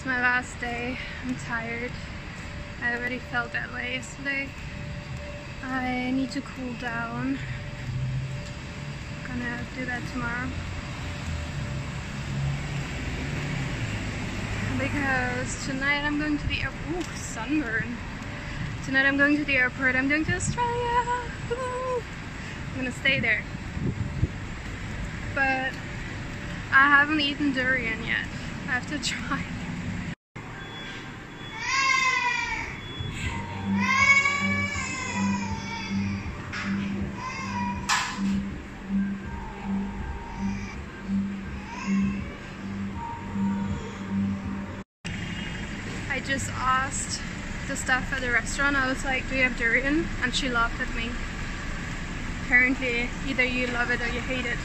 my last day. I'm tired. I already felt that way yesterday. I need to cool down. I'm gonna do that tomorrow. Because tonight I'm going to the airport. Ooh, sunburn. Tonight I'm going to the airport. I'm going to Australia. Ooh. I'm gonna stay there. But I haven't eaten durian yet. I have to try. I just asked the staff at the restaurant, I was like, do you have durian? And she laughed at me. Apparently, either you love it or you hate it.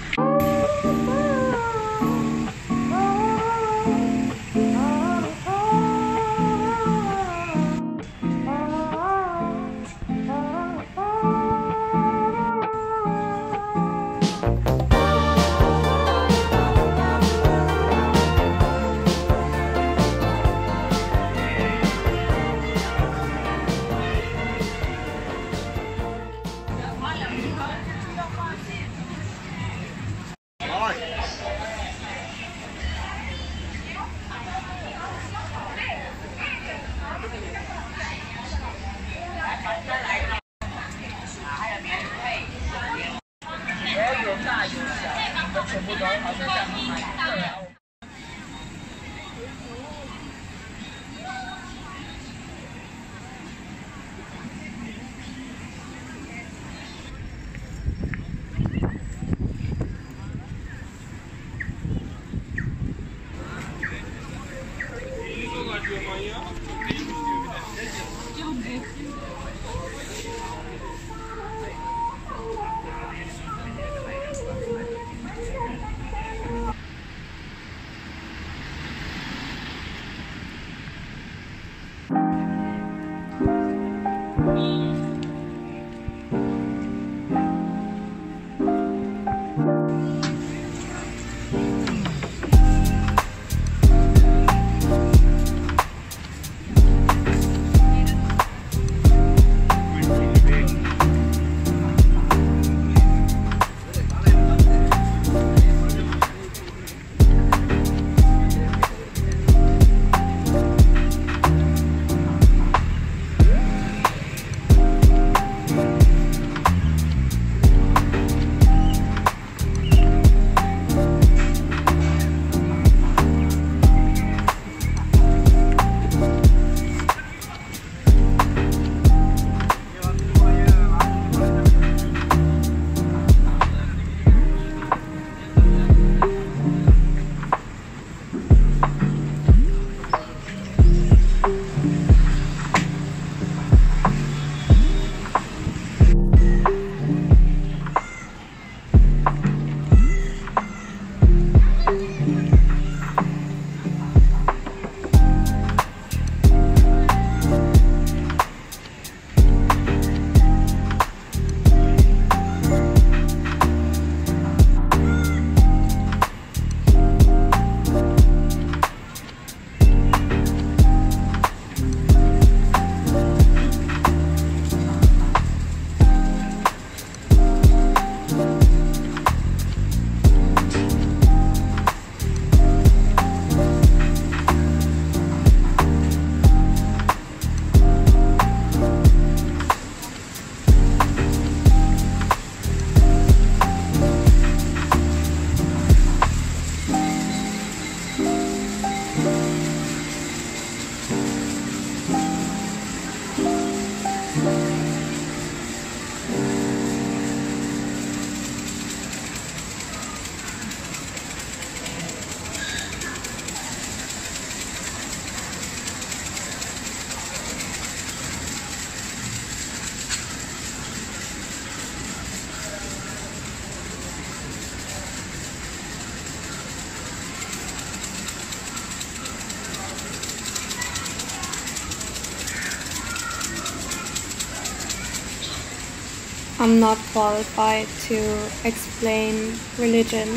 I'm not qualified to explain religion.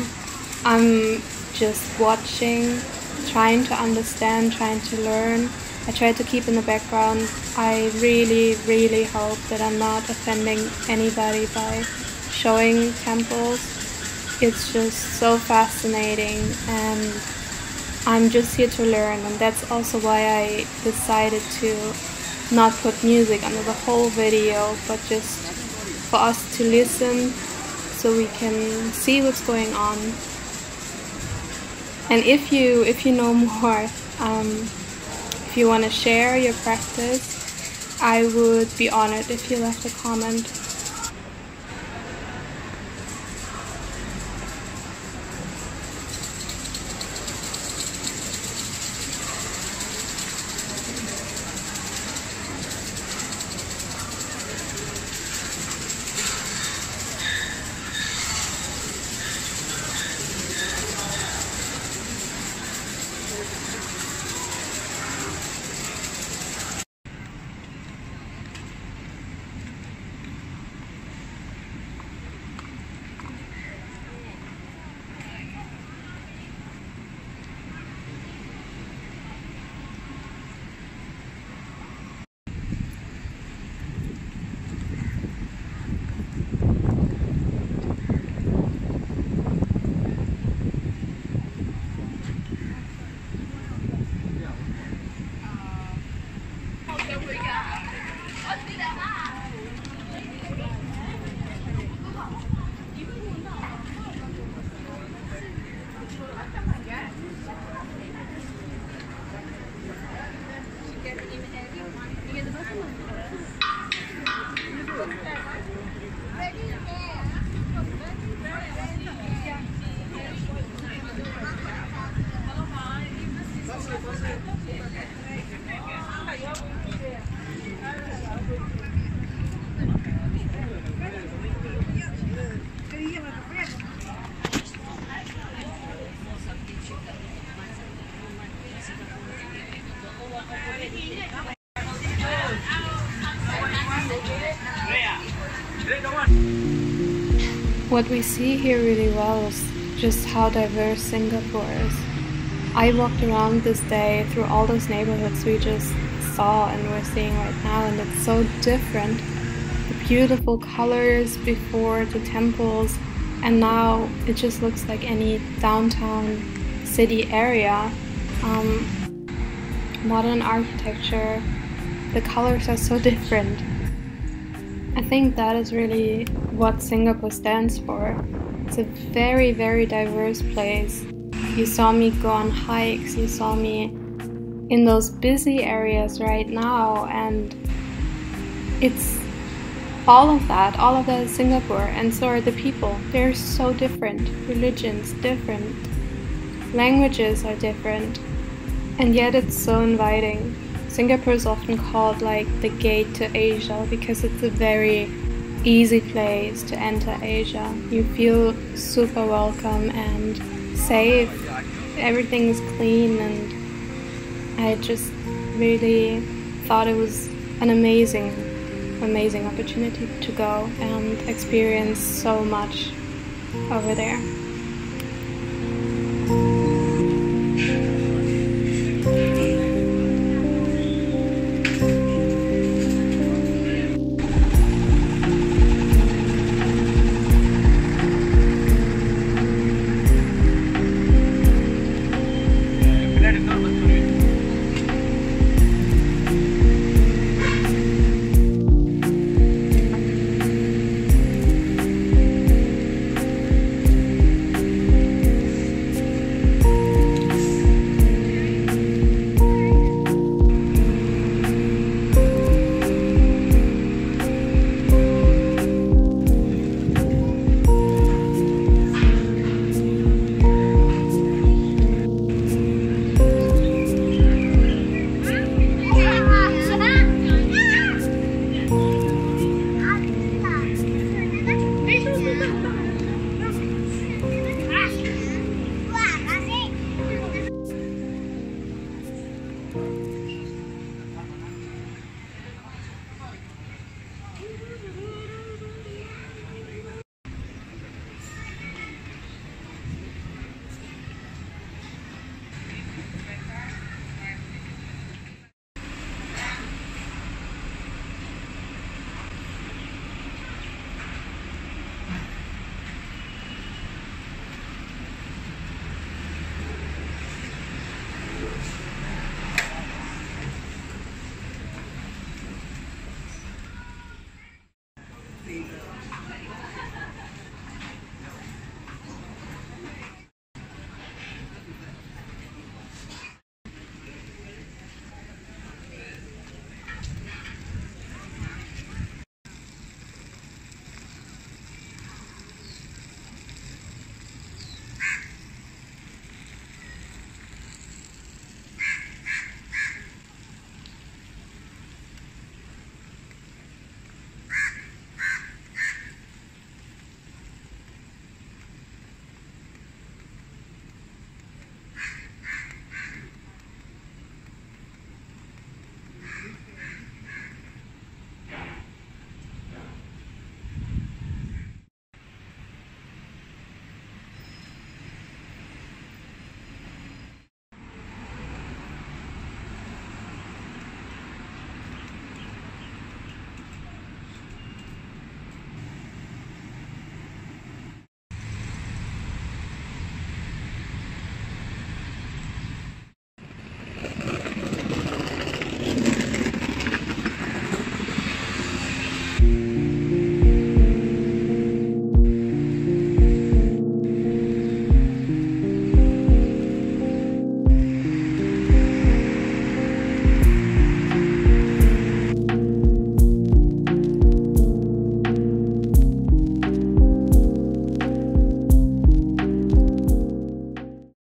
I'm just watching trying to understand, trying to learn. I try to keep in the background. I really, really hope that I'm not offending anybody by showing temples. It's just so fascinating, and I'm just here to learn, and that's also why I decided to not put music under the whole video, but just for us to listen so we can see what's going on. And if you know more, if you want to share your practice, I would be honored if you left a comment. What we see here really well is just how diverse Singapore is. I walked around this day through all those neighborhoods we just saw and we're seeing right now, and it's so different. The beautiful colors before the temples, and now it just looks like any downtown city area. Modern architecture, the colors are so different. I think that is really what Singapore stands for. It's a very, very diverse place. You saw me go on hikes, you saw me in those busy areas right now, and it's all of that is Singapore, and so are the people. They're so different, religions different, languages are different, and yet it's so inviting. Singapore is often called like the gate to Asia because it's a very easy place to enter Asia. You feel super welcome and safe. Everything is clean, and I just really thought it was an amazing opportunity to go and experience so much over there.